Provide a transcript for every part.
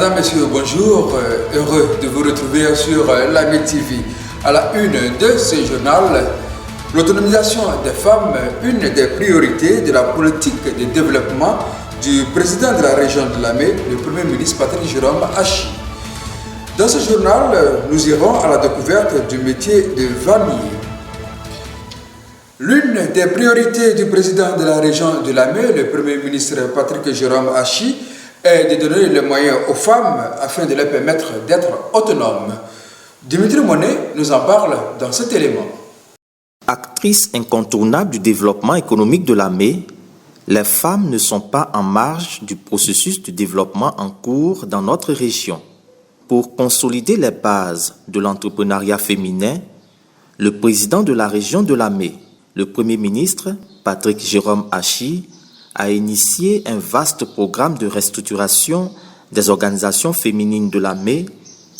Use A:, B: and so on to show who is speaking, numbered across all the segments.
A: Madame, Messieurs, bonjour. Heureux de vous retrouver sur l'AME TV. À la une de ce journal, l'autonomisation des femmes, une des priorités de la politique de développement du président de la région de l'AME, le Premier ministre Patrick Jérôme Hachi. Dans ce journal, nous irons à la découverte du métier de vannier. L'une des priorités du président de la région de l'AME, le Premier ministre Patrick Jérôme Hachi, est de donner les moyens aux femmes afin de leur permettre d'être autonomes. Dimitri Monet nous en parle dans cet élément.
B: Actrices incontournables du développement économique de l'AME, les femmes ne sont pas en marge du processus de développement en cours dans notre région. Pour consolider les bases de l'entrepreneuriat féminin, le président de la région de l'AME, le Premier ministre Patrick Jérôme Hachi, a initié un vaste programme de restructuration des organisations féminines de l'AME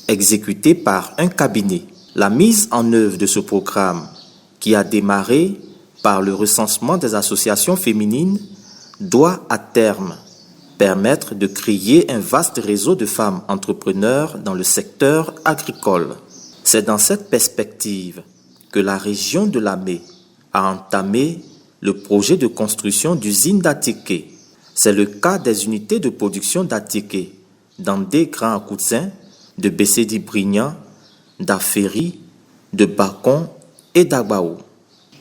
B: exécuté par un cabinet. La mise en œuvre de ce programme, qui a démarré par le recensement des associations féminines, doit à terme permettre de créer un vaste réseau de femmes entrepreneurs dans le secteur agricole. C'est dans cette perspective que la région de l'AME a entamé le projet de construction d'usines d'Atiké. C'est le cas des unités de production d'Atiké dans des grands coussins de Bessedi-Brignan, d'Aféry, de Bacon et d'Agbao.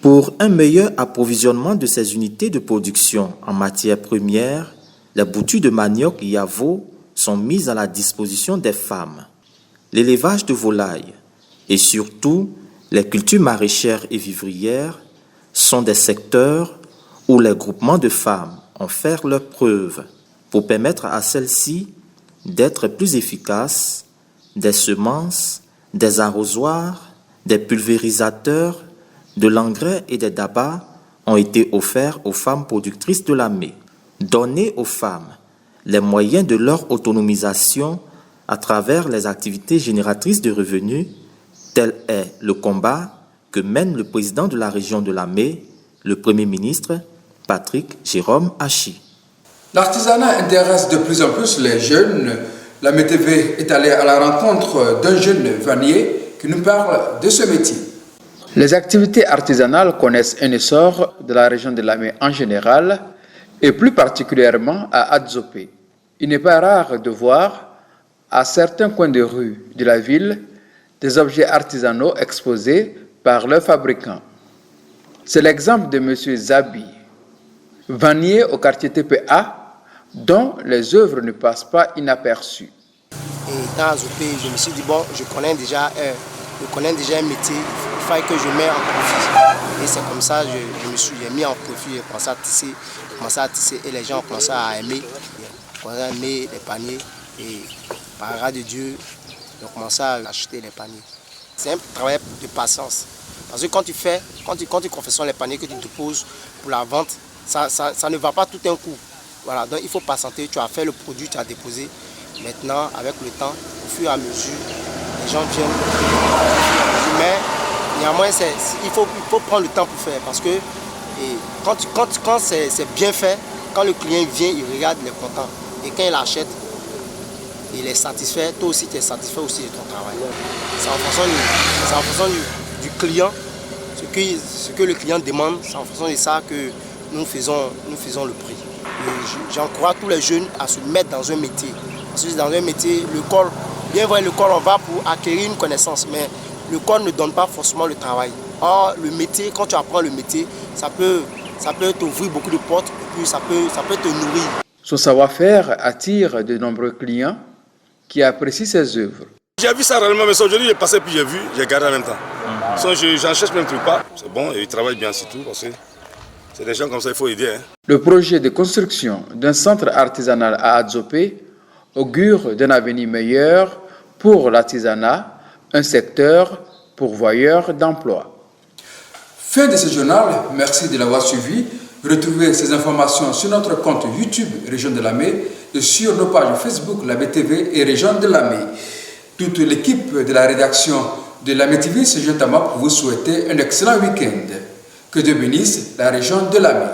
B: Pour un meilleur approvisionnement de ces unités de production en matières premières, les boutures de manioc Yavo sont mises à la disposition des femmes. L'élevage de volailles et surtout les cultures maraîchères et vivrières sont des secteurs où les groupements de femmes ont fait leurs preuves pour permettre à celles-ci d'être plus efficaces. Des semences, des arrosoirs, des pulvérisateurs, de l'engrais et des dabas ont été offerts aux femmes productrices de l'AME. Donner aux femmes les moyens de leur autonomisation à travers les activités génératrices de revenus, tel est le combat que mène le président de la région de l'AME, le Premier ministre Patrick Jérôme Hachi.
A: L'artisanat intéresse de plus en plus les jeunes. L'AME TV est allée à la rencontre d'un jeune vannier qui nous parle de ce métier.
C: Les activités artisanales connaissent un essor de la région de l'AME en général et plus particulièrement à Adzopé. Il n'est pas rare de voir à certains coins de rue de la ville des objets artisanaux exposés par leurs fabricants. C'est l'exemple de M. Zabi, vannier au quartier TPA, dont les œuvres ne passent pas inaperçues.
D: Et dans Adzopé, je me suis dit, bon, je connais déjà un métier, il fallait que je mette en profit. Et c'est comme ça que j'ai mis en profit, j'ai commencé à tisser et les gens ont commencé à aimer. Les paniers et par grâce de Dieu, j'ai commencé à acheter les paniers. C'est un travail de patience. Parce que quand tu confectionnes les paniers que tu déposes pour la vente, ça ne va pas tout un coup. Voilà, donc il faut patienter, tu as fait le produit, tu as déposé. Maintenant, avec le temps, au fur et à mesure, les gens viennent. Mais néanmoins, il faut prendre le temps pour faire. Parce que quand c'est bien fait, quand le client vient, il regarde, il est content. Et quand il achète, il est satisfait, toi aussi tu es satisfait aussi de ton travail. C'est en fonction du client, ce que le client demande, c'est en fonction de ça que nous faisons le prix. J'encourage tous les jeunes à se mettre dans un métier. Parce que dans un métier, l'école, bien vrai, l'école on va pour acquérir une connaissance, mais l'école ne donne pas forcément le travail. Or, le métier, quand tu apprends le métier, ça peut t'ouvrir beaucoup de portes et puis ça peut te nourrir.
C: Son savoir-faire attire de nombreux clients qui apprécient ses œuvres.
E: J'ai vu ça réellement, mais aujourd'hui j'ai passé puis j'ai vu, j'ai gardé en même temps. J'en cherche même pas, c'est bon, et ils travaillent bien surtout parce que c'est des gens comme ça, il faut aider.
C: Le projet de construction d'un centre artisanal à Adzopé augure d'un avenir meilleur pour l'artisanat, un secteur pourvoyeur d'emplois.
A: Fin de ce journal, merci de l'avoir suivi. Retrouvez ces informations sur notre compte YouTube Région de l'AME et sur nos pages Facebook l'AME TV et Région de l'AME. Toute l'équipe de la rédaction de l'AME TV se joint à moi pour vous souhaiter un excellent week-end. Que Dieu bénisse la région de l'AME.